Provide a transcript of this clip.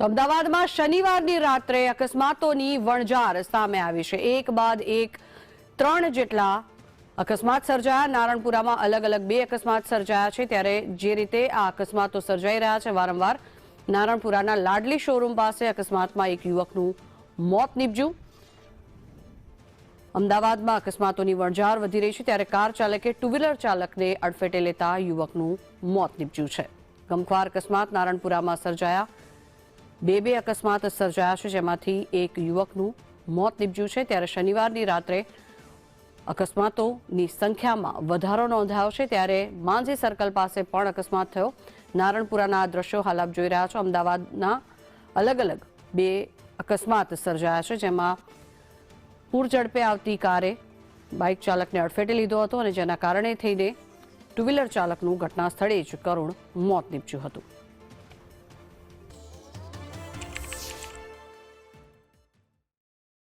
તો અમદાવાદમાં શનિવારની રાત્રે અકસ્માતોની વણઝાર સામે આવી છે। એક બાદ એક 3 જેટલા અકસ્માત સર્જાયા। નારણપુરામાં અલગ અલગ 2 અકસ્માત સર્જાયા છે। ત્યારે જે રીતે આ અકસ્માતો સર્જાઈ રહ્યા છે વારંવાર, નારણપુરાના લાડલી શોરૂમ પાસે અકસ્માતમાં એક યુવકનું મોત નીપજ્યું। અમદાવાદમાં અકસ્માતોની વણઝાર વધી રહી છે, ત્યારે કાર ચાલકે ટુ વ્હીલર ચાલકને અડફેટે લેતા યુવકનું મોત નીપજ્યું છે। ગમખ્વાર અકસ્માત નારણપુરામાં સર્જાયા। બે અકસ્માત સર્જાયા છે, જેમાંથી એક યુવકનું મોત નીપજ્યું છે। ત્યારે શનિવારની રાત્રે અકસ્માતોની સંખ્યામાં વધારો નોંધાયો છે। ત્યારે માંઝી સર્કલ પાસે પણ અકસ્માત થયો। નારણપુરાના આ દ્રશ્યો હાલ આપ જોઈ રહ્યા છો। અમદાવાદના અલગ અલગ 2 અકસ્માત સર્જાયા છે, જેમાં પૂર ઝડપે આવતી કારે બાઇક ચાલકને અડફેટે લીધો હતો અને જેના કારણે થઈને ટુ વ્હીલર ચાલકનું ઘટના સ્થળે જ કરુણ મોત નીપજ્યું હતું।